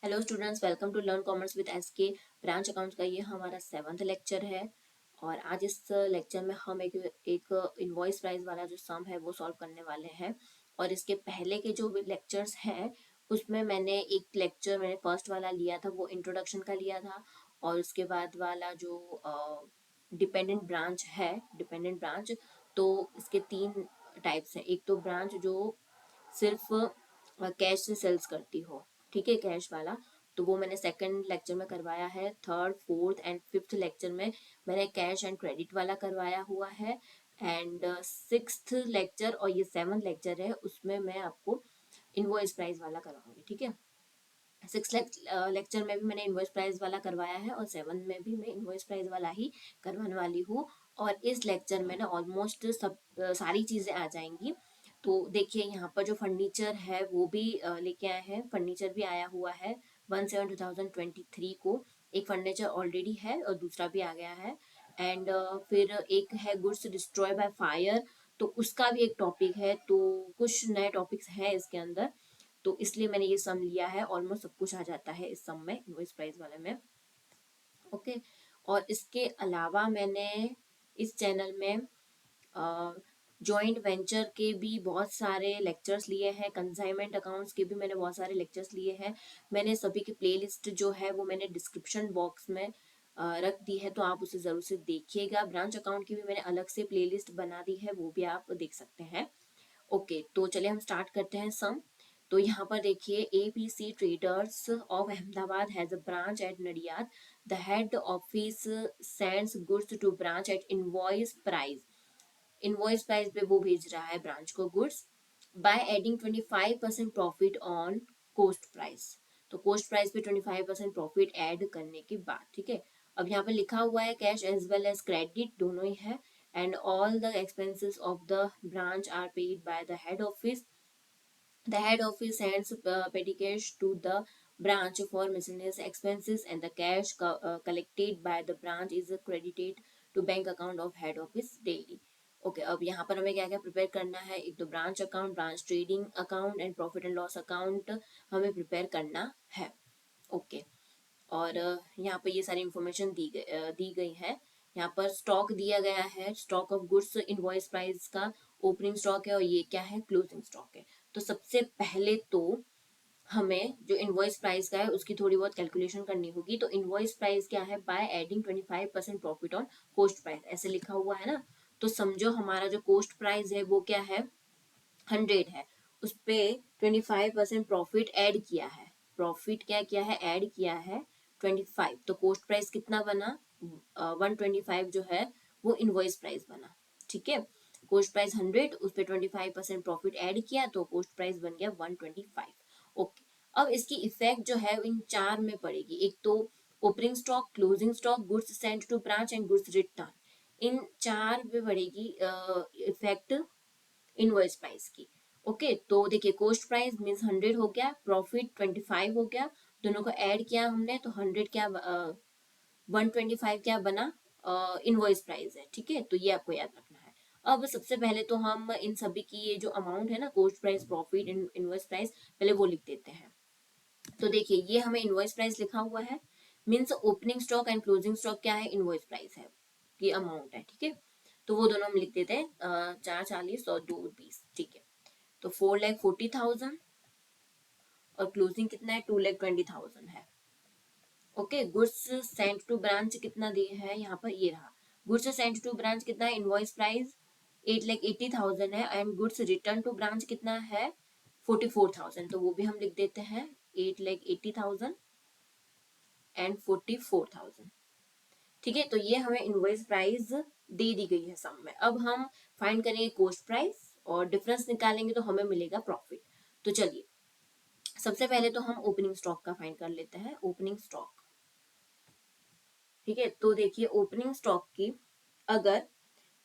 Hello students, welcome to learn commerce with SK. Branch accounts का ये हमारा 7th lecture है और आज इस लेक्चर में हम एक इनवॉइस प्राइस वाला जो सम है वो सॉल्व करने वाले हैं। और इसके पहले के जो लेक्चर्स हैं उसमें मैंने फर्स्ट वाला लिया था, वो इंट्रोडक्शन का लिया था। और उसके बाद वाला जो डिपेंडेंट ब्रांच, तो इसके 3 टाइप्स हैं। एक तो ब्रांच जो सिर्फ कैश से सेल्स करती हो, ठीक है, कैश वाला। तो वो मैंने सेकंड लेक्चर में करवाया है। Third, fourth and fifth lecture में मैंने कैश एंड क्रेडिट वाला करवाया हुआ है। एंड सिक्स्थ लेक्चर और ये 7th लेक्चर है, उसमें मैं आपको इनवॉइस प्राइस वाला करवाऊंगी, ठीक है। सिक्स लेक्चर में भी मैंने इनवॉइस प्राइस वाला करवाया है और 7th में भी मैं इनवॉइस प्राइस वाला ही करवाने वाली हूँ। और इस लेक्चर में ना ऑलमोस्ट सब सारी चीज़ें आ जाएंगी। तो देखिए, यहाँ पर जो फर्नीचर है वो भी लेके आए हैं। फर्नीचर भी आया हुआ है 1/7/2023 को। एक फर्नीचर ऑलरेडी है और दूसरा भी आ गया है। एंड फिर एक है गुड्स डिस्ट्रॉय बाय फायर, तो उसका भी एक टॉपिक है। तो कुछ नए टॉपिक्स हैं इसके अंदर, तो इसलिए मैंने ये सम लिया है। ऑलमोस्ट सब कुछ आ जाता है इस सम में, इनवॉइस प्राइस वाले में। ओके। और इसके अलावा मैंने इस चैनल में जॉइंट वेंचर के भी बहुत सारे लेक्चर्स लिए हैं, कंसाइनमेंट अकाउंट्स के भी मैंने बहुत सारे लेक्चर्स लिए हैं। मैंने सभी की प्लेलिस्ट जो है वो मैंने डिस्क्रिप्शन बॉक्स में रख दी है, तो आप उसे जरूर से देखिएगा। ब्रांच अकाउंट की भी मैंने अलग से प्लेलिस्ट बना दी है, वो भी आप देख सकते हैं। ओके, तो चलिए हम स्टार्ट करते हैं सम। तो यहाँ पर देखिए, APC traders of Ahmedabad has a branch at Nadiad. The head office sends goods to branch at invoice price. Invoice price पे वो भेज रहा है ब्रांच को goods by adding 25% profit on cost price. तो कोस्ट प्राइस पे 25% प्रॉफिट ऐड करने के बाद, ठीक है। अब यहाँ पे लिखा हुआ है cash as well as credit दोनों ही है। And all the expenses of the branch are paid by the head office. The head office sends petty cash to the branch for miscellaneous expenses, and the cash collected by the branch is credited to bank account of head office daily. Okay, अब यहाँ पर हमें क्या क्या prepare करना है। एक तो branch account, branch trading account and profit and loss account हमें प्रिपेयर करना है। ओके। और यहाँ पर ये सारी इंफॉर्मेशन दी गई है। यहाँ पर स्टॉक दिया गया है, stock of goods invoice price का ओपनिंग स्टॉक है और ये क्या है, क्लोजिंग स्टॉक है। तो सबसे पहले तो हमें जो इनवॉइस प्राइस का है उसकी थोड़ी बहुत कैलकुलेशन करनी होगी। तो इनवॉइस प्राइस क्या है, bye adding 25% profit on cost price, ऐसे लिखा हुआ है ना। तो समझो हमारा जो कोस्ट प्राइस है वो क्या है, 100 है। उस पे 25% प्रॉफिट ऐड किया है। प्रॉफिट क्या किया है, ऐड किया है 25। तो कोस्ट प्राइस कितना बना, 125 जो है वो इनवॉइस प्राइस बना, ठीक है। कोस्ट प्राइस 100, उस पर 25% प्रॉफिट ऐड किया तो कोस्ट प्राइस बन गया 125। ओके। अब इसकी इफेक्ट जो है इन चार में पड़ेगी। एक तो opening stock, closing stock, goods sent to branch and goods return, इन चार पे पड़ेगी इफेक्ट इनवॉइस प्राइस की। ओके, तो देखिए, कोस्ट प्राइस मीन्स 100 हो गया, प्रॉफिट 25 हो गया, दोनों को ऐड किया हमने तो 100 क्या 125 क्या बना, इनवॉइस प्राइस है, ठीक है। तो ये आपको याद रखना है। अब सबसे पहले तो हम इन सभी की ये जो अमाउंट है ना, coast price, profit, invoice price, पहले वो लिख देते हैं। तो देखिए, ये हमें इनवॉइस प्राइस लिखा हुआ है, means opening stock and closing stock क्या है, इनवॉइस प्राइस है, ये अमाउंट है, ठीक है। तो वो दोनों हम लिख देते हैं, 440 और 220, ठीक है। तो 4,40,000 और क्लोजिंग कितना है, 2,20,000 है। Okay, goods sent to branch कितना दिए है यहाँ पर, ये रहा। गुड्स सेंट टू ब्रांच कितना है, इनवॉइस प्राइस 8,80,000 है। And goods return to branch कितना है, 44,000। तो वो भी हम लिख देते हैं, 8,80,000 एंड 44,000, ठीक है। तो ये हमें इनवॉइस प्राइस दे दी गई है सम में। अब हम फाइंड करेंगे कोस्ट प्राइस और डिफरेंस निकालेंगे तो हमें मिलेगा प्रॉफिट। तो चलिए, सबसे पहले तो हम ओपनिंग स्टॉक का फाइंड कर लेते हैं, ओपनिंग स्टॉक, ठीक है। तो देखिए, ओपनिंग स्टॉक की अगर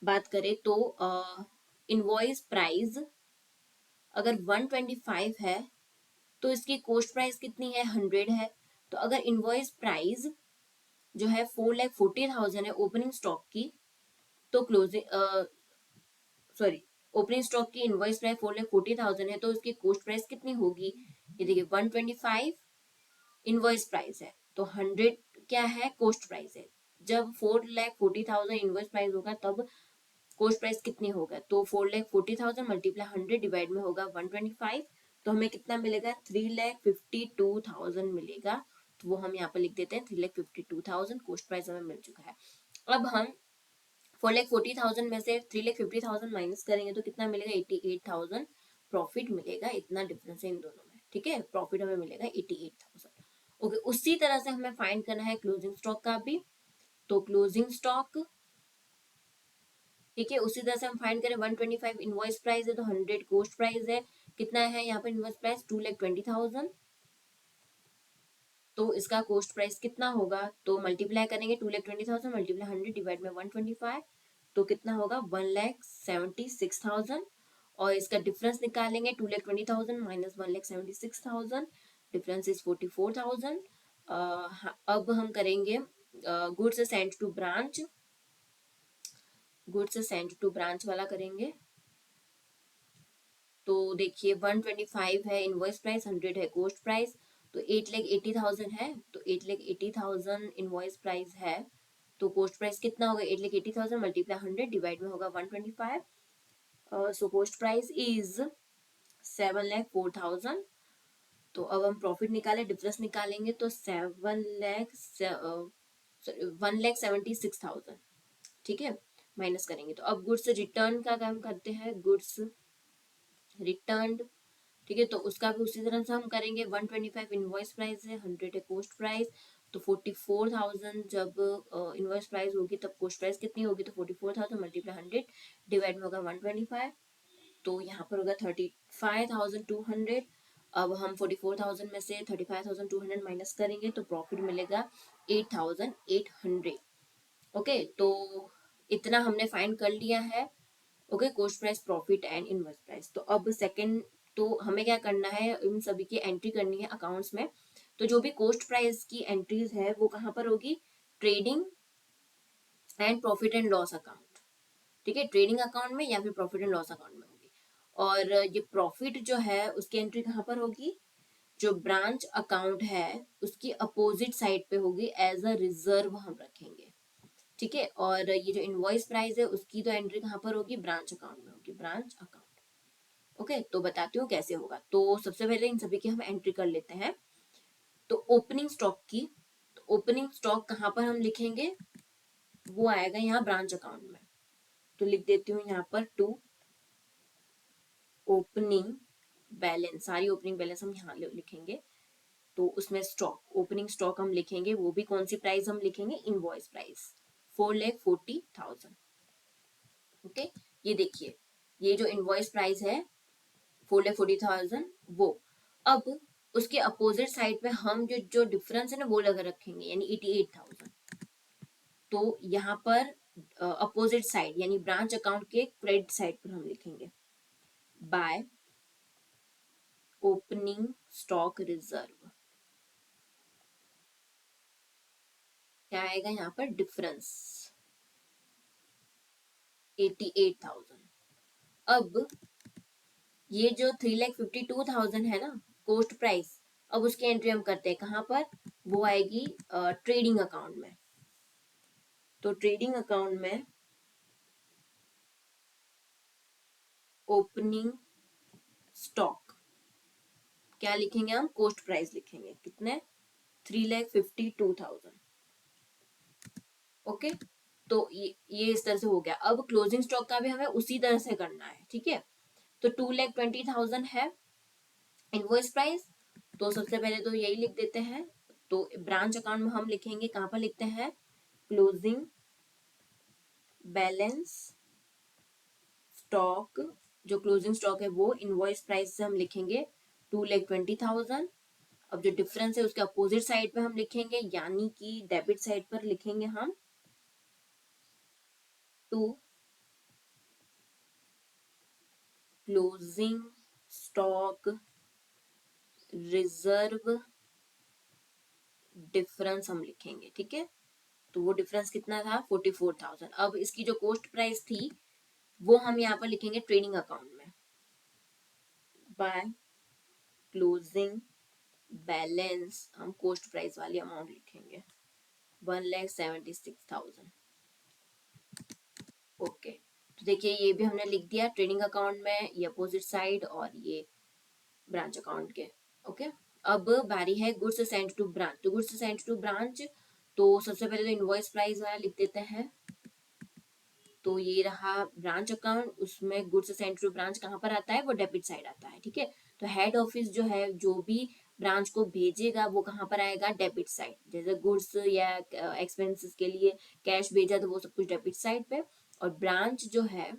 बात करें तो इनवॉइस प्राइस अगर 125 है तो इसकी कोस्ट प्राइस कितनी है, 100 है। तो अगर इनवॉइस प्राइस जो है 4,40,000 है ओपनिंग स्टॉक की, तो क्लोजिंग सॉरी ओपनिंग स्टॉक की इनवॉइस प्राइस 4,40,000 है, तो उसकी कोस्ट प्राइस कितनी होगी, ये देखिए 125 इनवॉइस प्राइस है, तो 100 क्या है, कोस्ट प्राइस है। जब 4,40,000 इनवॉइस प्राइस होगा तब कोस्ट प्राइस कितनी होगा, तो 4,40,000 मल्टीप्लाई 100 डिवाइड में होगा 125, तो हमें कितना मिलेगा, 3,52,000 मिलेगा। तो वो हम यहाँ पर लिख देते हैं 3,52,000 कोस्ट प्राइस हमें मिल चुका है। अब हम 4,40,000 में से 3,50,000 माइनस करेंगे तो कितना मिलेगा, 88,000 प्रॉफिट मिलेगा। इतना डिफरेंस है इन दोनों में, ठीक है, प्रॉफिट हमें मिलेगा 88,000। ओके, उसी तरह से हमें फाइंड करना है क्लोजिंग स्टॉक का भी। तो क्लोजिंग स्टॉक, ठीक है, उसी तरह से हम फाइंड करें, 125 इनवॉइस प्राइस है तो 100 कोस्ट प्राइस है। कितना है यहाँ पर इनवॉइस प्राइस, 2,20,000। तो इसका कोस्ट प्राइस कितना होगा, तो मल्टीप्लाई करेंगे, 2,20,000 मल्टीप्लाई 100 डिवाइड में 125, तो कितना होगा, 1,76,000। और इसका डिफरेंस निकालेंगे, 2,20,000 माइनस 1,76,000, डिफरेंस इज 44,000। अब हम करेंगे goods send to branch, goods send to branch वाला करेंगे। तो देखिए 125 है इनवॉइस प्राइस, 100 है कोस्ट प्राइस, तो 8,80,000 है, तो 8,80,000 इनवॉइस प्राइस है, तो कोस्ट प्राइस कितना होगा, 8,80,000 मल्टीप्लाई 100 डिवाइड में होगा 125। सो कोस्ट प्राइस इज 7,04,000। तो अब हम प्रॉफिट निकाले, डिफरेंस निकालेंगे, तो 1,76,000, ठीक है, माइनस करेंगे। तो अब गुड्स रिटर्न का काम करते हैं, गुड्स रिटर्न, ठीक है, तो उसका भी उसी तरह से हम करेंगे। 125 इनवॉइस प्राइस है, 100 है कोस्ट प्राइस, तो 44,000 जब इनवॉइस प्राइस होगी तब कोस्ट प्राइस कितनी होगी, तो 44,000 मल्टीप्लाई 100 डिवाइड में होगा 125, तो यहाँ पर होगा 35,200। अब हम 44,000 में से 35,200 माइनस करेंगे तो प्रॉफिट मिलेगा 8,800। ओके, तो इतना हमने फाइंड कर लिया है। Okay, coast price, profit and inverse price. तो अब सेकंड, तो हमें क्या करना है, इन सभी की एंट्री करनी है अकाउंट्स में। तो जो भी कोस्ट प्राइस की एंट्रीज है वो कहाँ पर होगी, trading and profit and loss account, ठीक है, ट्रेडिंग अकाउंट में या फिर प्रॉफिट एंड लॉस अकाउंट में होगी। और ये प्रॉफिट जो है उसकी एंट्री कहाँ पर होगी, जो ब्रांच अकाउंट है उसकी अपोजिट साइड पे होगी, एज अ रिजर्व हम रखेंगे, ठीक है। और ये जो इनवॉइस प्राइस है उसकी तो एंट्री कहाँ पर होगी, ब्रांच अकाउंट में होगी, ब्रांच अकाउंट। ओके, तो बताती हूँ कैसे होगा। तो सबसे पहले इन सभी की हम एंट्री कर लेते हैं। तो ओपनिंग स्टॉक की, तो ओपनिंग स्टॉक कहाँ पर हम लिखेंगे, वो आएगा यहाँ ब्रांच अकाउंट में। तो लिख देती हूँ यहाँ पर टू ओपनिंग बैलेंस, सारी ओपनिंग बैलेंस हम यहाँ लिखेंगे। तो उसमें स्टॉक, ओपनिंग स्टॉक हम लिखेंगे, वो भी कौन सी प्राइस हम लिखेंगे, इनवॉइस प्राइस 4,40,000। ओके, ये देखिए, ये जो इनवॉइस प्राइस है 4,40,000 वो, अब उसके अपोजिट साइड पे हम जो जो डिफरेंस है ना वो लगा रखेंगे, यानी 88,000। तो यहाँ पर अपोजिट साइड यानी ब्रांच अकाउंट के क्रेडिट साइड पर हम लिखेंगे बाय ओपनिंग स्टॉक रिजर्व। क्या आएगा यहाँ पर, डिफरेंस 88,000। अब ये जो 3,52,000 है ना कोस्ट प्राइस, अब उसकी एंट्री हम करते हैं कहाँ पर, वो आएगी ट्रेडिंग अकाउंट में। तो ट्रेडिंग अकाउंट में ओपनिंग स्टॉक क्या लिखेंगे हम, कोस्ट प्राइस लिखेंगे, कितने, 3,52,000। ओके, तो ये इस तरह से हो गया। अब क्लोजिंग स्टॉक का भी हमें उसी तरह से करना है, ठीक है। तो 2,20,000 है इनवॉइस प्राइस, तो सबसे पहले तो यही लिख देते हैं। तो ब्रांच अकाउंट में हम लिखेंगे, कहाँ पर लिखते हैं, क्लोजिंग बैलेंस स्टॉक, जो क्लोजिंग स्टॉक है वो इनवॉइस प्राइस से हम लिखेंगे 2,20,000। अब जो डिफरेंस है उसके अपोजिट साइड पे हम लिखेंगे, यानी कि डेबिट साइड पर लिखेंगे हम to closing stock reserve difference हम लिखेंगे, ठीक है। तो वो डिफरेंस कितना था, 44,000। अब इसकी जो कोस्ट प्राइस थी वो हम यहाँ पर लिखेंगे ट्रेडिंग अकाउंट में बाय क्लोजिंग बैलेंस हम कॉस्ट प्राइस वाली अमाउंट लिखेंगे 1,76,000। ओके, तो देखिए ये भी हमने लिख दिया ट्रेडिंग अकाउंट में, ये अपोजिट साइड और ये ब्रांच अकाउंट के। ओके, अब बारी है गुड्स सेंड टू ब्रांच। तो गुड्स सेंड टू ब्रांच, तो सबसे पहले तो इनवॉइस प्राइस वाला लिख देते हैं। तो ये रहा ब्रांच अकाउंट, उसमें गुड्स सेंड टू ब्रांच कहाँ पर आता है, वो डेबिट साइड आता है। ठीक है, तो हेड ऑफिस जो है जो भी ब्रांच को भेजेगा वो कहाँ पर आएगा, डेबिट साइड। जैसे गुड्स या एक्सपेंसेस के लिए कैश भेजा तो वो सब कुछ डेबिट साइड पे, और ब्रांच जो है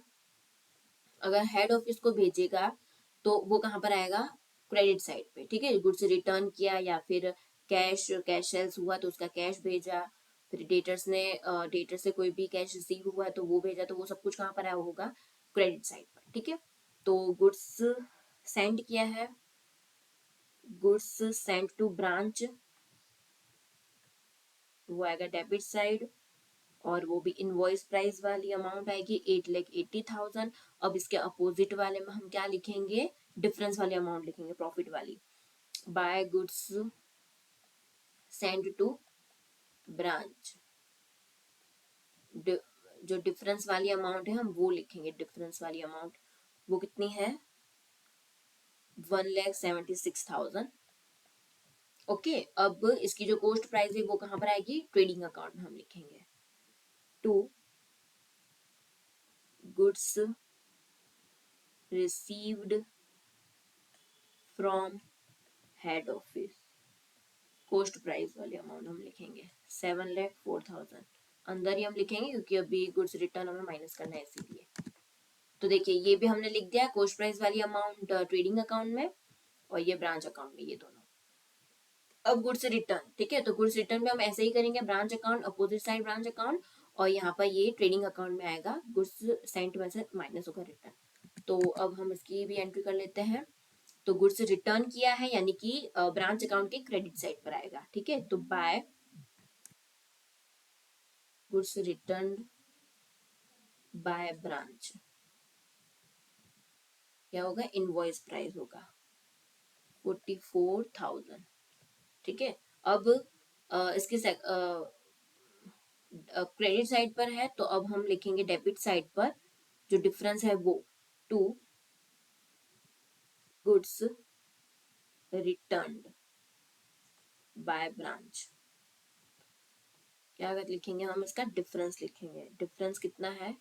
अगर हेड ऑफिस को भेजेगा तो वो कहाँ पर आएगा, क्रेडिट साइड पे। ठीक है, गुड्स रिटर्न किया या फिर कैश कैश सेल्स हुआ तो उसका कैश भेजा, फिर डेटर से कोई भी कैश रिसीव हुआ तो वो भेजा, तो वो सब कुछ कहाँ पर आया होगा, क्रेडिट साइड पर। ठीक है, तो गुड्स सेंड किया है, गुड्स सेंड टू ब्रांच, वो आएगा डेबिट साइड, और वो भी इनवॉइस प्राइस वाली अमाउंट आएगी 8,80,000। अब इसके अपोजिट वाले में हम क्या लिखेंगे, डिफरेंस वाली अमाउंट लिखेंगे, प्रॉफिट वाली। By goods send to branch, जो डिफरेंस वाली अमाउंट है हम वो लिखेंगे, डिफरेंस वाली अमाउंट वो कितनी है, 1,76,000। ओके, अब इसकी जो कॉस्ट प्राइस है वो कहाँ पर आएगी, ट्रेडिंग अकाउंट में हम लिखेंगे to goods received from head office. Cost price वाली अमाउंट हम लिखेंगे 7,04,000। अंदर ही हम लिखेंगे क्योंकि अभी गुड्स रिटर्न हमें माइनस करना है इसीलिए। तो देखिए ये भी हमने लिख दिया कॉस्ट प्राइस वाली अमाउंट ट्रेडिंग अकाउंट में, और ये ब्रांच अकाउंट में, ये दोनों। अब गुड्स रिटर्न, ठीक है, तो गुड्स रिटर्न में हम ऐसे ही करेंगे, branch account opposite side branch account, और यहाँ पर ये ट्रेडिंग अकाउंट में आएगा, गुड्स सेंट में से माइनस होगा रिटर्न। तो अब हम इसकी भी एंट्री कर लेते हैं। तो गुड्स रिटर्न किया है यानी कि ब्रांच अकाउंट के क्रेडिट साइड पर आएगा। ठीक है, तो by goods return by branch क्या होगा, इनवॉइस प्राइस होगा 44,000। ठीक है, अब इसके क्रेडिट साइड पर है तो अब हम लिखेंगे डेबिट साइड पर जो डिफरेंस है वो to goods returned by branch. क्या अगर लिखेंगे हम, इसका डिफरेंस लिखेंगे, डिफरेंस कितना है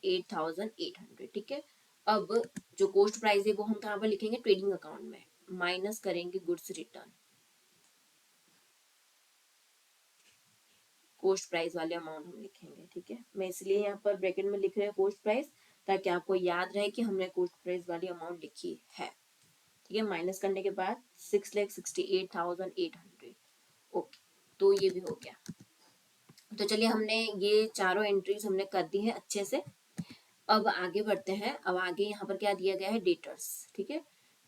8,800। ठीक है, अब जो कॉस्ट प्राइस है वो हम कहाँ पर लिखेंगे, ट्रेडिंग अकाउंट में, माइनस करेंगे गुड्स रिटर्न, कॉस्ट प्राइस वाले अमाउंट हम लिखेंगे। ठीक है, मैं इसलिए यहाँ पर ब्रैकेट में लिख रहे हैं कॉस्ट प्राइस, ताकि आपको याद रहे कि हमने कॉस्ट प्राइस वाली अमाउंट लिखी है। ठीक है, माइनस करने के बाद 6,68,800। ओके, तो ये भी हो गया। तो चलिए हमने ये चारों एंट्रीज हमने कर दी है अच्छे से। अब आगे बढ़ते हैं। अब आगे यहाँ पर क्या दिया गया है, डेटर्स। ठीक है,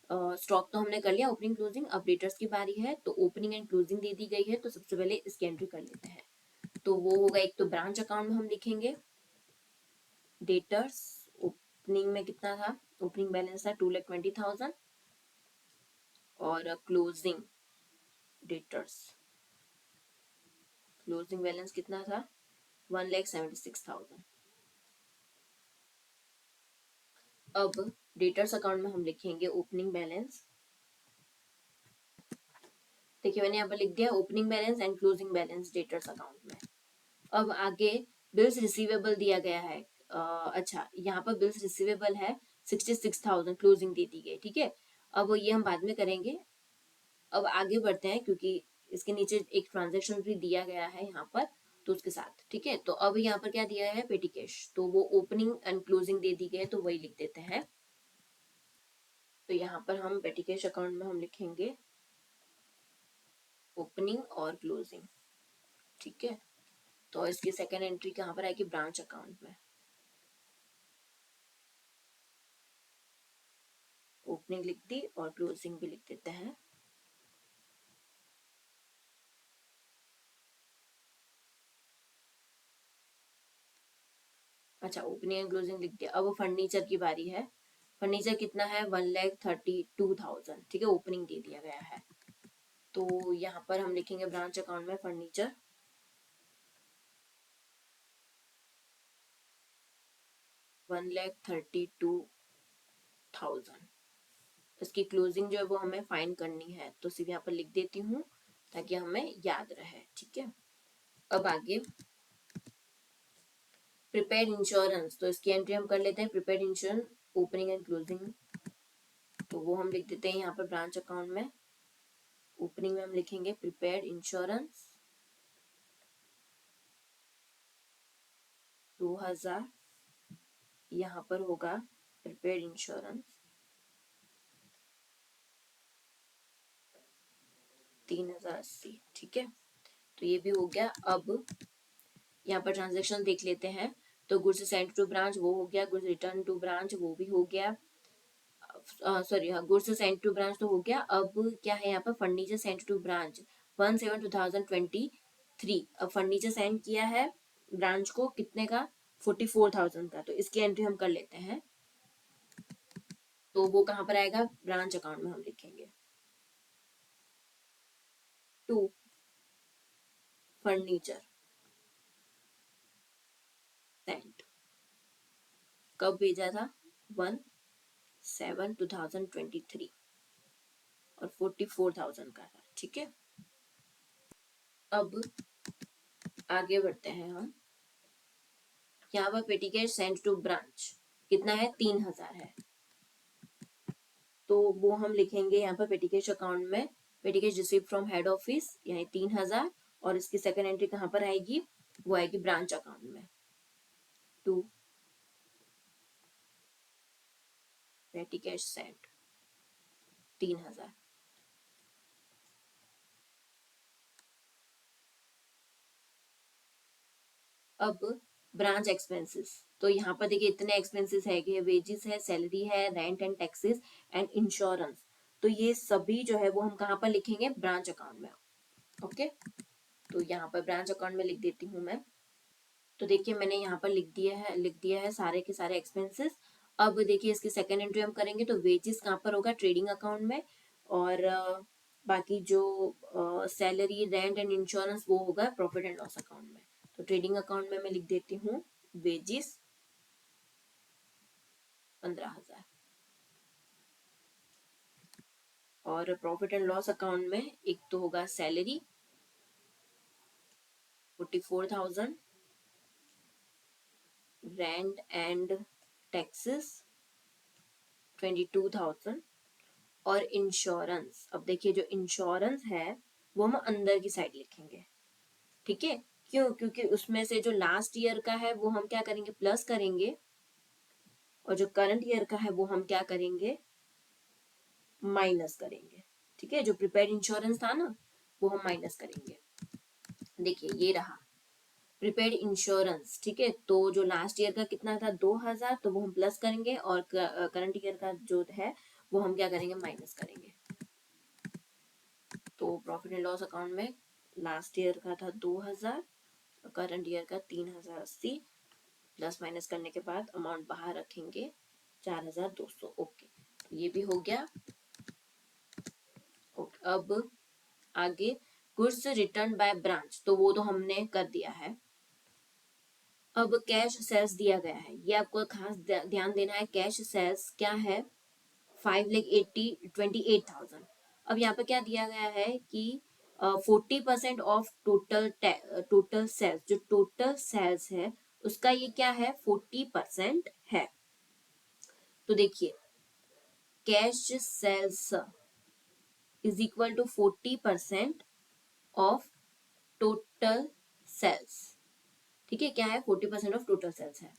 स्टॉक तो हमने कर लिया, ओपनिंग क्लोजिंग, अब डेटर्स की बारी है। तो ओपनिंग एंड क्लोजिंग दे दी गई है, तो सबसे पहले इसकी एंट्री कर लेते हैं। तो वो होगा, एक तो ब्रांच अकाउंट में हम लिखेंगे डेटर्स, ओपनिंग में कितना था, ओपनिंग बैलेंस था 2,20,000, और क्लोजिंग डेटर्स, क्लोजिंग बैलेंस कितना था 1,76,000। अब डेटर्स अकाउंट में हम लिखेंगे ओपनिंग बैलेंस। देखिए मैंने यहाँ पर लिख दिया opening balance and closing balance debtors account में। अब आगे बिल्स रिसीवेबल दिया गया है। अच्छा, यहाँ पर बिल्स रिसीवेबल है 66,000, क्लोजिंग दे दी गई। ठीक है, अब ये हम बाद में करेंगे। अब आगे बढ़ते हैं क्योंकि इसके नीचे एक ट्रांजेक्शन भी दिया गया है यहाँ पर, तो उसके साथ। ठीक है, तो अब यहाँ पर क्या दिया है, पेटी कैश, तो वो ओपनिंग एंड क्लोजिंग दे दी गई, तो वही लिख देते हैं। तो यहाँ पर हम पेटी कैश अकाउंट में हम लिखेंगे ओपनिंग और क्लोजिंग। ठीक है, तो इसकी सेकेंड एंट्री कहाँ पर आएगी, ब्रांच अकाउंट में। ओपनिंग लिख दी और क्लोजिंग भी लिख देते हैं। अच्छा, ओपनिंग एंड क्लोजिंग लिख दिया। अब फर्नीचर की बारी है। फर्नीचर कितना है, 1,32,000। ठीक है, ओपनिंग दे दिया गया है। तो यहाँ पर हम लिखेंगे ब्रांच अकाउंट में फर्नीचर 1,32,000। इसकी क्लोजिंग जो है वो हमें फाइंड करनी है, तो सिर्फ यहाँ पर लिख देती हूँ ताकि हमें याद रहे। ठीक है, अब आगे प्रीपेड इंश्योरेंस, तो इसकी एंट्री हम कर लेते हैं। Prepaid insurance opening and closing, तो वो हम लिख देते हैं यहाँ पर ब्रांच अकाउंट में। ओपनिंग में हम लिखेंगे प्रीपेड इंश्योरेंस 2,000, यहाँ पर होगा प्रीपेड इंश्योरेंस 3,080। ठीक है, तो ये भी हो गया। अब यहाँ पर ट्रांजेक्शन देख लेते हैं। तो गुड्स सेंट टू ब्रांच वो हो गया, गुड्स रिटर्न टू ब्रांच वो भी हो गया, सॉरी हाँ, गुड्स सेंट टू ब्रांच तो हो गया। अब क्या है यहाँ पर फर्नीचर सेंट टू ब्रांच 1/7/2023। अब फर्नीचर सेंड किया है ब्रांच को कितने का, 44,000 का, तो इसकी एंट्री हम कर लेते हैं। तो वो कहाँ पर आएगा, ब्रांच अकाउंट में हम लिखेंगे टू फर्नीचर सेंट। कब भेजा था, 1/7/2023 और 44,000 का था। ठीक है, अब आगे बढ़ते हैं हम। यहाँ पर पेटी कैश सेंड टू ब्रांच कितना है, 3,000 है, तो वो हम लिखेंगे यहाँ पर पेटी कैश अकाउंट में पेटी cash receive from head office, यानी 3,000। और इसकी सेकंड एंट्री कहाँ पर आएगी, वो आएगी ब्रांच अकाउंट में टू पेटी कैश सेंड 3,000। अब ब्रांच एक्सपेंसेस, तो यहाँ पर देखिए इतने एक्सपेंसेस है कि वेजेस है, सैलरी है, rent and taxes and insurance. तो ये सभी जो है वो हम कहाँ पर लिखेंगे, ब्रांच अकाउंट में। ओके, तो यहाँ पर ब्रांच अकाउंट में लिख देती हूँ मैं। तो देखिए मैंने यहाँ पर लिख दिया है सारे के सारे एक्सपेंसेस। अब देखिए इसकी सेकेंड एंट्री हम करेंगे, तो वेजेस कहाँ पर होगा, ट्रेडिंग अकाउंट में, और बाकी जो सैलरी, रेंट एंड इंश्योरेंस वो होगा प्रॉफिट एंड लॉस अकाउंट में। तो ट्रेडिंग अकाउंट में मैं लिख देती हूँ वेजेस 15,000, और प्रॉफिट एंड लॉस अकाउंट में एक तो होगा सैलरी 44,000, रेंट एंड टैक्सेस 22,000, और इंश्योरेंस। अब देखिए जो इंश्योरेंस है वो हम अंदर की साइड लिखेंगे। ठीक है, क्यों, क्योंकि उसमें से जो लास्ट ईयर का है वो हम क्या करेंगे, प्लस करेंगे, और जो करंट ईयर का है वो हम क्या करेंगे, माइनस करेंगे। ठीक है, जो प्रीपेड इंश्योरेंस था ना वो हम माइनस करेंगे। देखिए ये रहा प्रीपेड इंश्योरेंस। ठीक है, तो जो लास्ट ईयर का कितना था 2,000, तो वो हम प्लस करेंगे, और करंट ईयर का जो है वो हम क्या करेंगे, माइनस करेंगे। तो प्रॉफिट एंड लॉस अकाउंट में लास्ट ईयर का था 2,000, करंट ईयर का 3,080, प्लस माइनस करने के बाद अमाउंट बाहर रखेंगे 4,200। ओके, तो ये भी हो गया। ओके, अब आगे गुड्स रिटर्न बाय ब्रांच, तो वो तो हमने कर दिया है। अब कैश सेल्स दिया गया है, ये आपको खास ध्यान देना है। कैश सेल्स क्या है, 5,28,000। अब यहाँ पे क्या दिया गया है कि 40% ऑफ टोटल सेल्स, जो टोटल सेल्स है उसका ये क्या है, 40% है। तो देखिए cash sales is equal to 40% of total sales. ठीक है, क्या है, 40% ऑफ टोटल सेल्स है।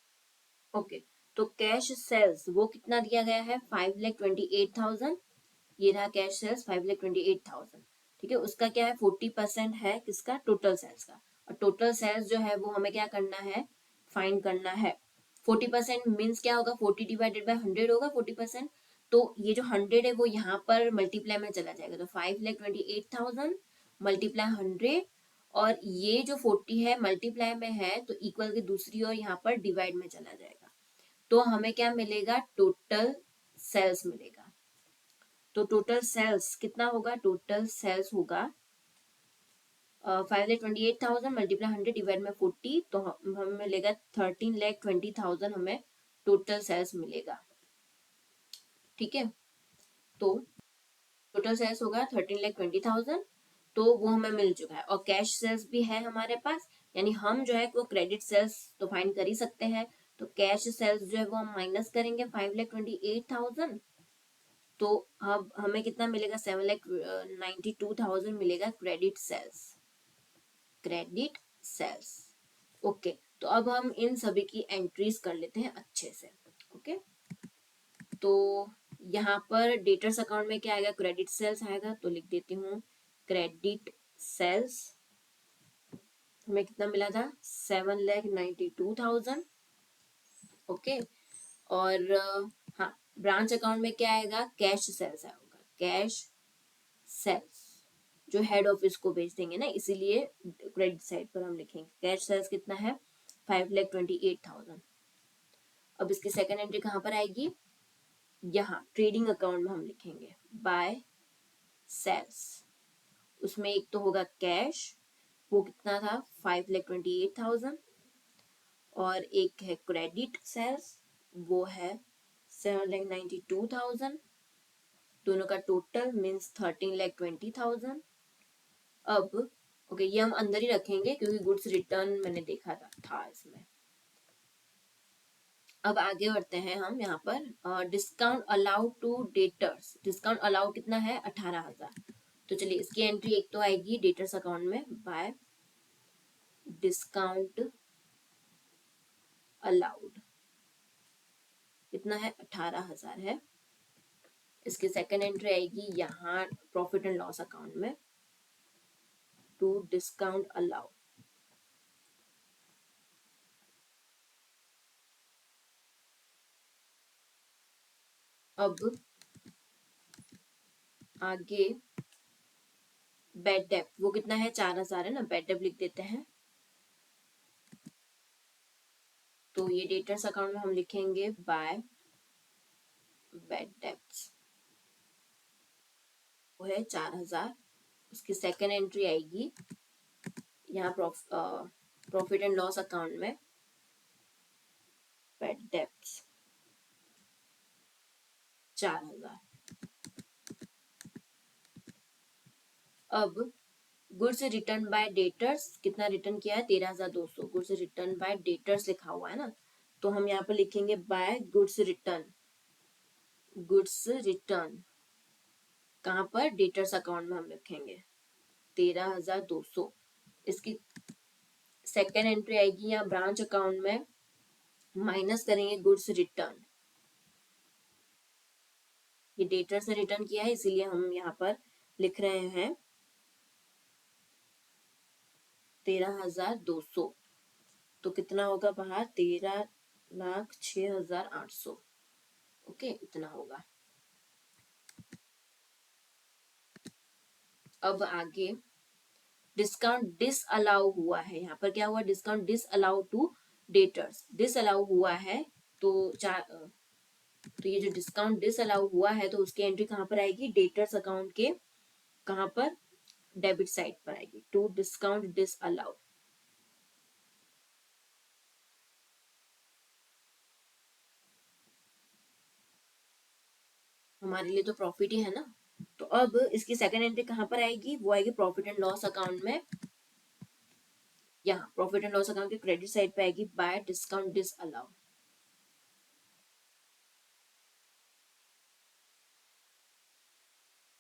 ओके, तो कैश सेल्स वो कितना दिया गया है, 5,28,000। ये रहा कैश सेल्स 5,28,000। ठीक है, उसका क्या है, 40% है किसका, टोटल सेल्स का। और टोटल सेल्स जो है वो हमें क्या करना है, फाइंड करना है। 40% मीन्स क्या होगा, 40 डिवाइडेड बाय 100 होगा 40%। तो ये जो 100 है वो यहाँ पर मल्टीप्लाई में चला जाएगा, तो 5,28,000 मल्टीप्लाई 100, और ये जो 40 है मल्टीप्लाई में है तो इक्वल के दूसरी ओर यहाँ पर डिवाइड में चला जाएगा। तो हमें क्या मिलेगा, टोटल सेल्स मिलेगा। तो टोटल सेल्स कितना होगा, टोटल सेल्स होगा 5,28,000 मल्टीप्लाई 100 डिवाइड में 40, तो हमें मिलेगा 13,20,000 हमें टोटल सेल्स मिलेगा। ठीक है, तो टोटल सेल्स होगा 13,20,000, तो वो हमें मिल चुका है। और कैश सेल्स भी है हमारे पास, यानी हम जो है वो क्रेडिट सेल्स तो फाइंड कर ही सकते हैं। तो कैश सेल्स जो है वो हम माइनस करेंगे 5,28,000, तो अब हमें कितना मिलेगा 7,92,000 मिलेगा credit sales, credit sales. Okay, तो अब हम इन सभी की एंट्रीज कर लेते हैं अच्छे से। ओके, तो यहाँ पर डेटर्स अकाउंट में क्या आएगा, क्रेडिट सेल्स आएगा, तो लिख देती हूँ क्रेडिट सेल्स। हमें कितना मिला था 7,92,000। ओके, और हाँ, ब्रांच अकाउंट में क्या आएगा, कैश सेल्स आएगा, कैश सेल्स जो हेड ऑफिस को भेज देंगे ना, इसीलिए क्रेडिट साइड पर हम लिखेंगे कैश सेल्स कितना है 5,28,000। अब इसकी सेकंड एंट्री कहाँ पर आएगी, यहाँ ट्रेडिंग अकाउंट में हम लिखेंगे बाय सेल्स। उसमें एक तो होगा कैश, वो कितना था 5,28,000, और एक है क्रेडिट सेल्स, वो है 7,92,000, दोनों का टोटल मीन्स 13,20,000। अब ओके, ये हम अंदर ही रखेंगे क्योंकि गुड्स रिटर्न मैंने देखा था इसमें। अब आगे बढ़ते हैं हम यहाँ पर discount allowed to debtors. Discount allowed कितना है 18,000, तो चलिए इसकी एंट्री एक तो आएगी डेटर्स अकाउंट में बाय डिस्काउंट अलाउड, कितना है 18,000 है। इसकी सेकंड एंट्री आएगी यहाँ प्रॉफिट एंड लॉस अकाउंट में टू डिस्काउंट अलाउड। अब आगे बैड डेब्ट, वो कितना है 4,000 है ना, बैड डेब्ट लिख देते हैं। तो ये डेटर्स अकाउंट में हम लिखेंगे बाय बैड डेब्ट्स, वो है 4,000। उसकी सेकंड एंट्री आएगी यहाँ प्रॉफिट एंड लॉस अकाउंट में बैड डेब्ट्स 4,000। अब गुड्स रिटर्न बाय डेटर्स कितना रिटर्न किया है 13,200, गुड्स रिटर्न बाय डेटर्स लिखा हुआ है ना, तो हम यहाँ पर लिखेंगे by goods return. Goods return कहाँ पर, डेटर्स अकाउंट में हम लिखेंगे 13,200। इसकी सेकेंड एंट्री आएगी यहाँ ब्रांच अकाउंट में, माइनस करेंगे गुड्स रिटर्न। ये डेटर से रिटर्न किया है इसीलिए हम यहाँ पर लिख रहे हैं 13,200, तो कितना होगा बाहर 13,06,800। ओके, इतना होगा। अब आगे डिस्काउंट डिस अलाउ हुआ है, यहाँ पर क्या हुआ, discount disallow to debtors, disallow हुआ है, तो तो ये जो डिस्काउंट डिस अलाउ हुआ है तो उसकी एंट्री कहाँ पर आएगी, डेटर्स अकाउंट के कहाँ पर, डेबिट साइड पर आएगी टू डिस्काउंट डिस अलाउ। हमारे लिए तो प्रॉफिट ही है ना, तो अब इसकी सेकंड एंट्री कहाँ पर आएगी, वो आएगी प्रॉफिट एंड लॉस अकाउंट में, यहाँ प्रॉफिट एंड लॉस अकाउंट के क्रेडिट साइड पे आएगी बाय डिस्काउंट डिस अलाउ।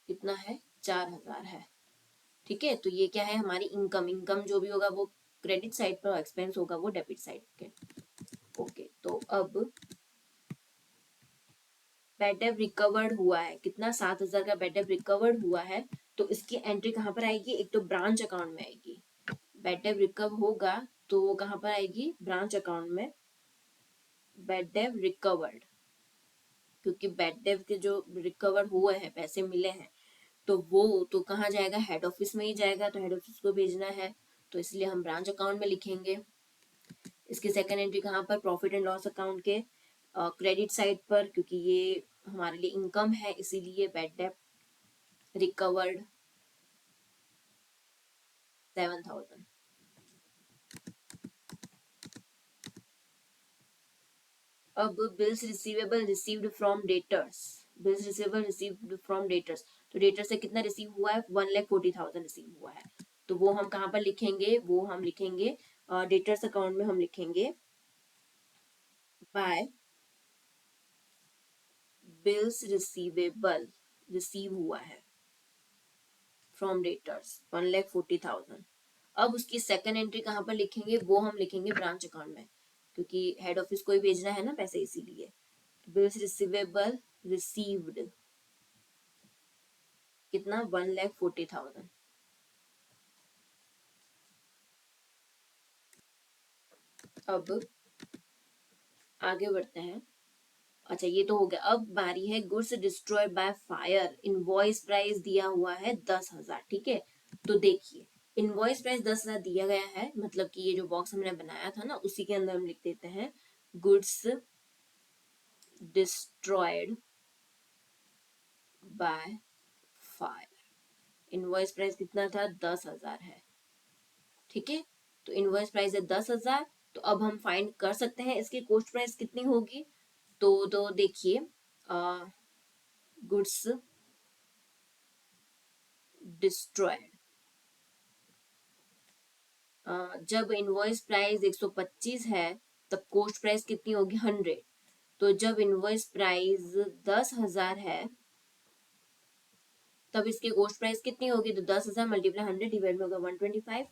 कितना है 4,000 है। ठीक है, तो ये क्या है हमारी इनकम, इनकम जो भी होगा वो क्रेडिट साइड पर, एक्सपेंस होगा वो डेबिट साइड के। ओके, तो अब बैड डेब्ट रिकवर्ड हुआ है, कितना 7,000 का बैड डेब्ट रिकवर्ड हुआ है, तो इसकी एंट्री कहाँ पर आएगी, एक तो ब्रांच अकाउंट में आएगी। बैड डेब्ट रिकवर होगा तो वो कहाँ पर आएगी, ब्रांच अकाउंट में बैड डेब्ट रिकवर्ड, क्योंकि बैड डेब्ट के जो रिकवर हुए हैं पैसे मिले हैं तो वो तो कहाँ जाएगा, हेड ऑफिस में ही जाएगा, तो हेड ऑफिस को भेजना है, तो इसलिए हम ब्रांच अकाउंट में लिखेंगे। इसकी सेकंड एंट्री कहाँ पर, प्रॉफिट एंड लॉस अकाउंट के क्रेडिट साइड पर, क्योंकि ये हमारे लिए इनकम है इसीलिए बैड डेब्ट रिकवर्ड 7,000। अब bills receivable received from debtors, bills receivable received from debtors, तो डेटर से कितना रिसीव हुआ है, 1,40,000 रिसीव हुआ है। तो वो हम कहाँ पर लिखेंगे, वो हम लिखेंगे डेटर्स अकाउंट में हम लिखेंगे बाय बिल्स रिसीवेबल रिसीव हुआ है फ्रॉम डेटर्स 1,40,000। अब उसकी सेकंड एंट्री कहाँ पर लिखेंगे, वो हम लिखेंगे ब्रांच अकाउंट में, क्योंकि हेड ऑफिस को ही भेजना है ना पैसे, इसीलिए बिल्स रिसीवेबल रिसीव्ड कितना, 1,40,000। अब आगे बढ़ते हैं। अच्छा ये तो हो गया। अब बारी है goods destroyed by fire. Invoice price दिया हुआ है 10,000, ठीक है। तो देखिए इनवॉइस प्राइस 10,000 दिया गया है, मतलब कि ये जो बॉक्स हमने बनाया था ना उसी के अंदर हम लिख देते हैं goods destroyed by fire. Invoice price कितना था, 10,000 है, ठीक है। तो इनवॉइस प्राइस है 10,000। तो अब हम फाइंड कर सकते हैं इसकी कॉस्ट प्राइस कितनी होगी। तो देखिए गुड्स डिस्ट्रॉयड, जब इनवॉइस प्राइस 125 है तब कॉस्ट प्राइस कितनी होगी, 100। तो जब इनवॉइस प्राइस 10,000 है तब इसकी कॉस्ट प्राइस कितनी होगी, तो 10,000 मल्टीप्लाई 100 डिवाइड में होगा 125।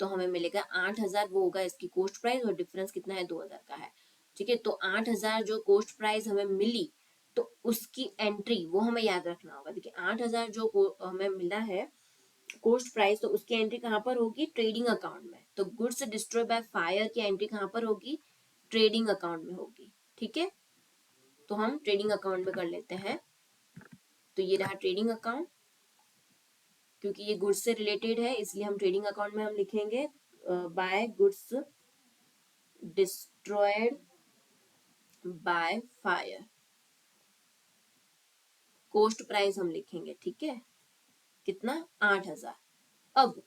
तो हमें मिलेगा 8,000, वो होगा इसकी कॉस्ट प्राइस, और डिफरेंस कितना है, 2,000 का है, ठीक है। तो 8,000 जो कॉस्ट प्राइस हमें मिली, तो उसकी एंट्री वो हमें याद रखना होगा। देखिए 8,000 जो हमें मिला है कॉस्ट प्राइस, तो उसकी एंट्री कहाँ पर होगी, ट्रेडिंग अकाउंट में। तो गुड्स डिस्ट्रॉय बाय फायर की एंट्री कहाँ पर होगी, ट्रेडिंग अकाउंट में होगी, ठीक है। तो हम ट्रेडिंग अकाउंट में कर लेते हैं। तो ये रहा ट्रेडिंग अकाउंट, क्योंकि ये गुड्स से रिलेटेड है इसलिए हम ट्रेडिंग अकाउंट में हम लिखेंगे by goods destroyed by fire. Cost price हम लिखेंगे, ठीक है, कितना, 8,000। अब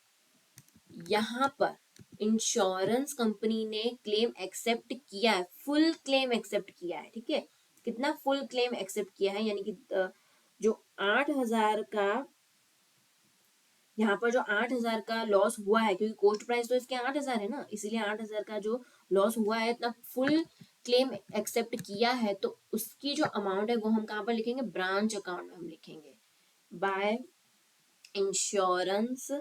यहाँ पर इंश्योरेंस कंपनी ने क्लेम एक्सेप्ट किया है, फुल क्लेम एक्सेप्ट किया है, ठीक है। कितना फुल क्लेम एक्सेप्ट किया है, यानी कि जो 8,000 का, यहाँ पर जो 8,000 का लॉस हुआ है, क्योंकि कॉस्ट प्राइस तो इसके 8,000 है ना, इसीलिए 8,000 का जो लॉस हुआ है इतना फुल क्लेम एक्सेप्ट किया है। तो उसकी जो अमाउंट है वो हम कहाँ पर लिखेंगे, ब्रांच अकाउंट में हम लिखेंगे बाय इंश्योरेंस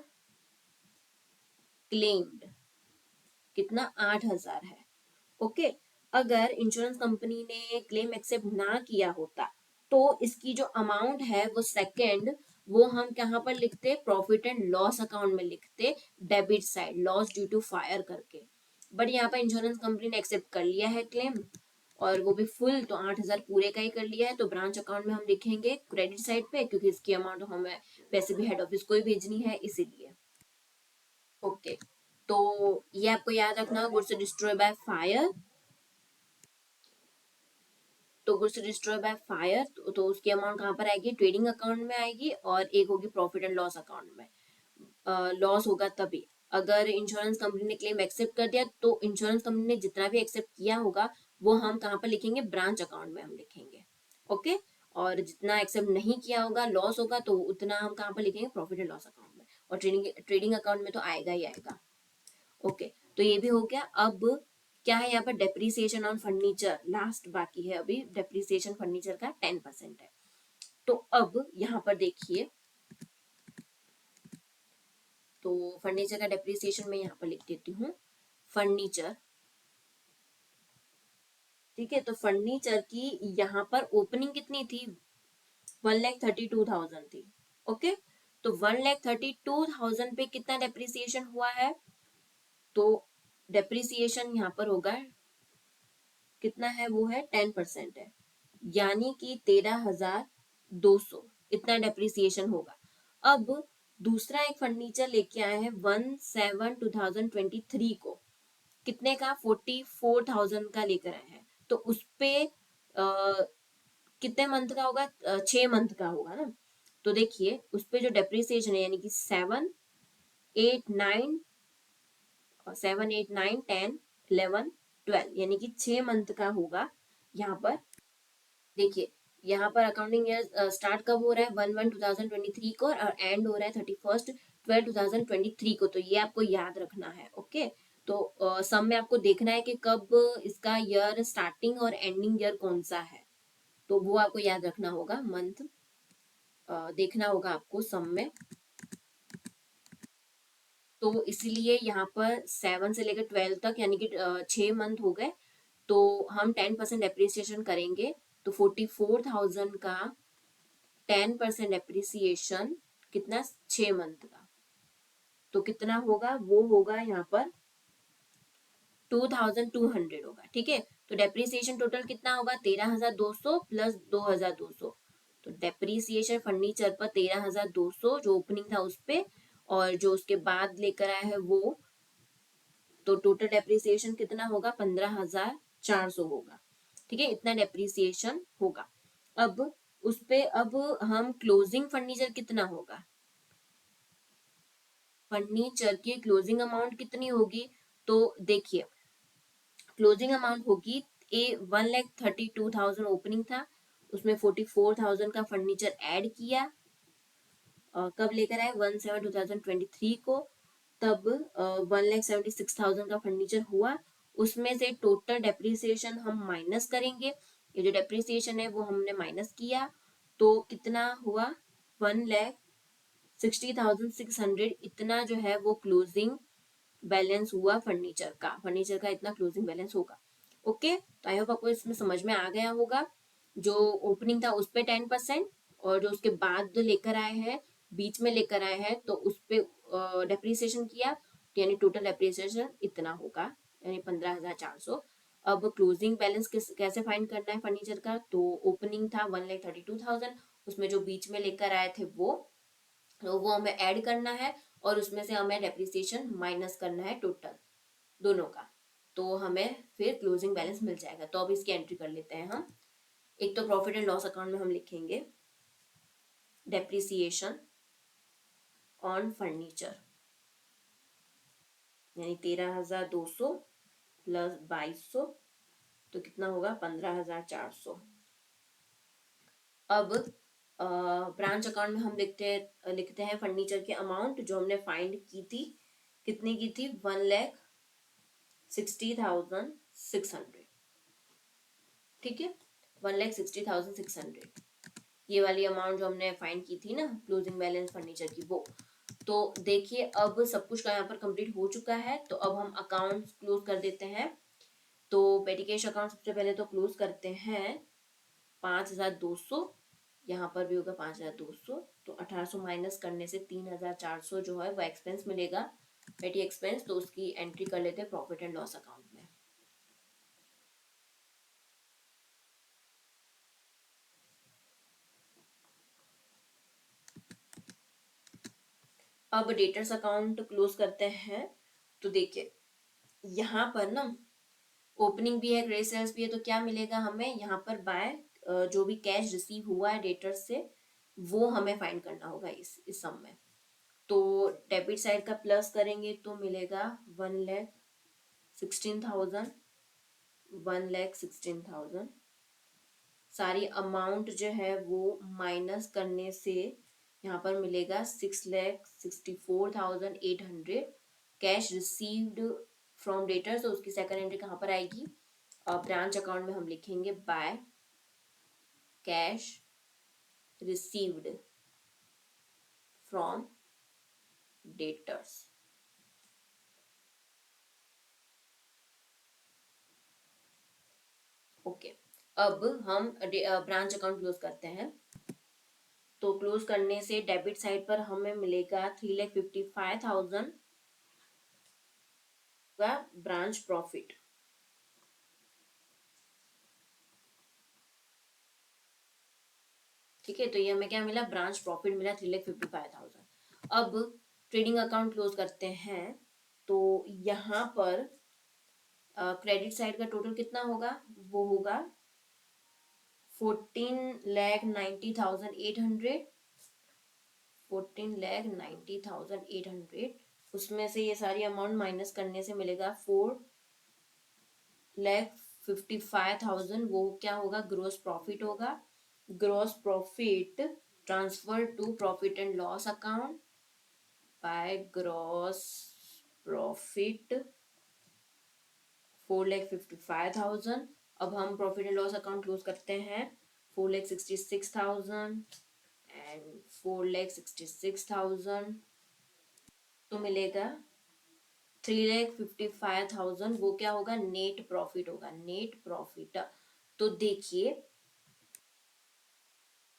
क्लेम्ड, कितना, 8,000 है, ओके। अगर इंश्योरेंस कंपनी ने क्लेम एक्सेप्ट ना किया होता तो इसकी जो अमाउंट है वो सेकंड, वो हम कहाँ पर लिखते, प्रॉफिट एंड लॉस अकाउंट में लिखते, debit side, loss due to fire करके। बट यहाँ पर इंश्योरेंस कंपनी ने एक्सेप्ट कर लिया है क्लेम, और वो भी फुल, तो 8,000 पूरे का ही कर लिया है। तो ब्रांच अकाउंट में हम लिखेंगे क्रेडिट साइड पे, क्योंकि इसकी अमाउंट हमें वैसे भी हेड ऑफिस को ही भेजनी है, इसीलिए, ओके। तो ये आपको याद रखना, गुड्स डिस्ट्रॉय बाय फायर। तो गुड्स डिस्ट्रॉय बाय फायर, तो उसकी अमाउंट कहाँ पर आएगी, ट्रेडिंग अकाउंट में आएगी, और एक होगी प्रॉफिट एंड लॉस अकाउंट में। लॉस होगा तभी अगर इंश्योरेंस कंपनी ने क्लेम एक्सेप्ट कर दिया, तो इंश्योरेंस कंपनी ने जितना भी एक्सेप्ट किया होगा वो हम कहाँ पर लिखेंगे, ब्रांच अकाउंट में हम लिखेंगे, ओके। और जितना एक्सेप्ट नहीं किया होगा, लॉस होगा, तो उतना हम कहाँ पर लिखेंगे, प्रॉफिट एंड लॉस अकाउंट में। और ट्रेडिंग ट्रेडिंग अकाउंट में तो आएगा ही आएगा, ओके। तो ये भी हो गया। अब क्या है यहाँ पर, डेप्रिसिएशन ऑन फर्नीचर लास्ट बाकी है अभी, डेप्रिसिएशन फर्नीचर का 10% है। तो अब यहाँ पर देखिए, तो फर्नीचर का डेप्रिसिएशन मैं यहाँ पर लिख देती हूँ, फर्नीचर, ठीक है। तो फर्नीचर की यहाँ पर ओपनिंग कितनी थी, 1,32,000 थी, ओके। तो 1,32,000 पे कितना डेप्रिसिएशन हुआ है, तो डेप्रिसिएशन यहाँ पर होगा कितना है, वो है 10% है, यानी कि 13,200 इतना डेप्रिसिएशन होगा। अब दूसरा एक फर्नीचर लेके आए हैं 1/7/2023 को, कितने का, 44,000 का लेकर आए हैं। तो उस पे कितने मंथ का होगा, 6 मंथ का होगा ना। तो देखिए उस पे जो डेप्रिसिएशन है यानी कि 7 8 9 10 यानी कि 6 मंथ का होगा यहाँ पर। देखिए यहाँ पर अकाउंटिंग ईयर स्टार्ट कब हो रहा है, 1/1/2023 को, और एंड हो रहा है 31/12/2023 को। तो ये आपको याद रखना है। ओके, तो सम में आपको देखना है कि कब इसका ईयर स्टार्टिंग और एंडिंग ईयर कौन सा है, तो वो आपको याद रखना होगा, मंथ देखना होगा आपको सम में। तो इसीलिए यहाँ पर 7 से लेकर 12 तक यानी कि 6 मंथ हो गए, तो हम 10% एप्रिसिएशन करेंगे। तो 44,000 का 10% एप्रिसिएशन कितना, 6 मंथ का, तो कितना होगा, वो होगा यहाँ पर 2,200 होगा। ठीक है, तो डेप्रिसिएशन टोटल कितना होगा, 13,200 प्लस 2,200। तो डेप्रिसिएशन फर्नीचर पर 13,200 जो ओपनिंग था उस पे, और जो उसके बाद लेकर आया है वो, तो टोटल डेप्रिसिएशन कितना होगा, 15,400 होगा। ठीक है, इतना डेप्रिसिएशन होगा। अब उस पे अब हम क्लोजिंग फर्नीचर कितना होगा, फर्नीचर की क्लोजिंग अमाउंट कितनी होगी, तो देखिए क्लोजिंग अमाउंट होगी 1,32,000 ओपनिंग था, उसमें 44,000 का फर्नीचर ऐड किया, कब लेकर आए, 1/7/2023 को, तब 1,76,000 का फर्नीचर हुआ। उसमें से टोटल डेप्रिसिएशन हम माइनस करेंगे, ये जो डेप्रिसिएशन है वो हमने माइनस किया, तो कितना हुआ, 1,60,600, इतना जो है वो क्लोजिंग बैलेंस हुआ फर्नीचर का, फर्नीचर का इतना क्लोजिंग बैलेंस होगा। ओके, तो आई होप आपको इसमें समझ में आ गया होगा। जो ओपनिंग था उस पे 10%, और जो उसके बाद लेकर आए हैं, बीच में लेकर आए हैं, तो उस पे डेप्रिसिएशन किया, यानी टोटल डेप्रिसिएशन इतना होगा, यानी 15,400। अब क्लोजिंग बैलेंस कैसे फाइंड करना है फर्नीचर का, तो ओपनिंग था 1,32,000, उसमें जो बीच में लेकर आए थे वो, तो वो हमें ऐड करना है, और उसमें से हमें डेप्रिसिएशन माइनस करना है टोटल दोनों का, तो हमें फिर क्लोजिंग बैलेंस मिल जाएगा। तो अब इसकी एंट्री कर लेते हैं हम। एक तो प्रॉफिट एंड लॉस अकाउंट में हम लिखेंगे डेप्रिसिएशन ऑन फर्नीचर, यानी 13,200 प्लस 2,200, तो कितना होगा, 15,400। अब ब्रांच अकाउंट में हम लिखते हैं फर्नीचर की अमाउंट जो हमने फाइंड की थी, कितनी की थी, 1,60,600। ठीक है, 1,60,600, ये वाली अमाउंट जो हमने फाइंड की थी ना क्लोजिंग बैलेंस फर्नीचर की, वो। तो देखिए अब सब कुछ का यहाँ पर कंप्लीट हो चुका है, तो अब हम अकाउंट क्लोज कर देते हैं। तो पेटी कैश अकाउंट सबसे पहले तो क्लोज करते हैं 5,200, यहाँ पर भी होगा 5,200, तो 1,800 माइनस करने से 3,400 जो है वो एक्सपेंस मिलेगा, पेटी एक्सपेंस, तो उसकी एंट्री कर लेते हैं प्रॉफिट एंड लॉस अकाउंट में। अब डेटर्स अकाउंट क्लोज करते हैं। तो देखिए यहाँ पर ना ओपनिंग भी है, क्रेडिट सेल्स भी है, तो क्या मिलेगा हमें यहाँ पर, बाय जो भी कैश रिसीव हुआ है डेटर्स से, वो हमें फाइंड करना होगा इस सम में। तो डेबिट साइड का प्लस करेंगे तो मिलेगा 1,16,000, 1,16,000, सारी अमाउंट जो है वो माइनस करने से यहाँ पर मिलेगा 6,64,800 कैश रिसीव्ड फ्रॉम डेटर्स, तो उसकी सेकंड एंट्री कहाँ पर आएगी, ब्रांच अकाउंट में हम लिखेंगे by cash received from debtors. Okay, अब हम ब्रांच अकाउंट क्लोज करते हैं। तो क्लोज करने से डेबिट साइड पर हमें मिलेगा 3,55,000 का ब्रांच प्रॉफिट। ठीक है, तो ये हमें क्या मिला, ब्रांच प्रॉफिट मिला 3,55,000। अब ट्रेडिंग अकाउंट क्लोज करते हैं। तो यहाँ पर क्रेडिट साइड का टोटल कितना होगा, वो होगा 14,90,800, 14,90,800, उसमें से ये सारी अमाउंट माइनस करने से मिलेगा 4,55,000। वो क्या होगा? ग्रोस प्रॉफिट होगा। Gross profit transfer to profit and loss account by gross profit 4,55,000। अब हम profit and loss account close करते हैं। 4,66,000 एंड 4,66,000, तो मिलेगा 3,55,000। वो क्या होगा? नेट प्रॉफिट होगा, नेट प्रॉफिट। तो देखिए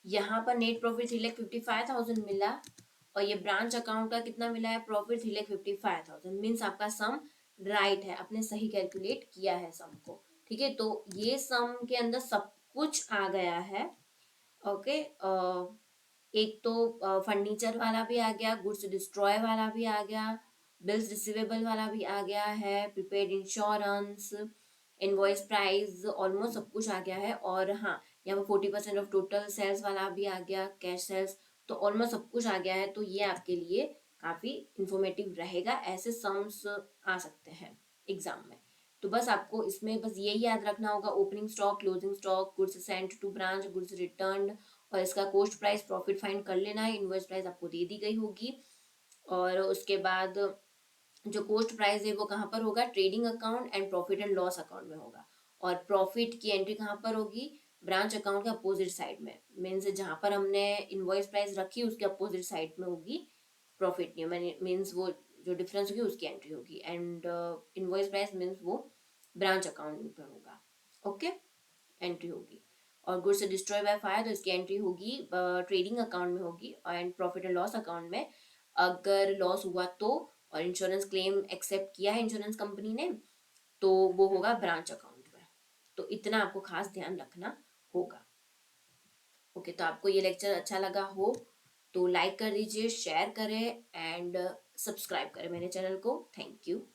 यहाँ पर नेट प्रॉफिट 3,55,000 मिला, और ये ब्रांच अकाउंट का कितना मिला है प्रॉफिट? 3,55,000। मीन्स आपका सम राइट है, आपने सही कैलकुलेट किया है सम को। ठीक है, तो ये सम के अंदर सब कुछ आ गया है। ओके, एक तो फर्नीचर वाला भी आ गया, गुड्स डिस्ट्रॉय वाला भी आ गया, बिल्स रिसीवेबल वाला भी आ गया है, prepaid insurance, invoice price, almost सब कुछ आ गया है। और हाँ, यहाँ पर 40% ऑफ टोटल सेल्स वाला भी आ गया, कैश सेल्स। तो ऑलमोस्ट सब कुछ आ गया है, तो ये आपके लिए काफी इंफॉर्मेटिव रहेगा। ऐसे सम्स आ सकते हैं एग्जाम में। तो बस आपको इसमें बस यही याद रखना होगा, opening stock, closing stock, goods sent to branch, goods return, और इसका कॉस्ट प्राइस, प्रॉफिट फाइंड कर लेना है। इनवॉइस प्राइस आपको दे दी गई होगी। और उसके बाद जो कॉस्ट प्राइस है वो कहाँ पर होगा? Trading account and profit and loss account में होगा। और प्रॉफिट की एंट्री कहाँ पर होगी? ब्रांच अकाउंट के अपोजिट साइड में। मीन्स जहां पर हमने इनवॉइस प्राइस रखी उसके अपोजिट साइड में होगी प्रॉफिट नहीं, मीन्स वो जो डिफरेंस होगी उसकी एंट्री होगी। एंड इनवॉइस प्राइस मीन्स वो ब्रांच अकाउंट पर होगा। ओके, एंट्री होगी। और गुड्स डिस्ट्रॉय बाय फायर, तो इसकी एंट्री होगी ट्रेडिंग अकाउंट में होगी। And profit and loss account में अगर लॉस हुआ तो, और इंश्योरेंस क्लेम एक्सेप्ट किया है इंश्योरेंस कंपनी ने, तो वो होगा ब्रांच अकाउंट में। तो इतना आपको खास ध्यान रखना होगा। ओके, तो आपको ये लेक्चर अच्छा लगा हो तो लाइक कर दीजिए, शेयर करें एंड सब्सक्राइब करें मेरे चैनल को। Thank you.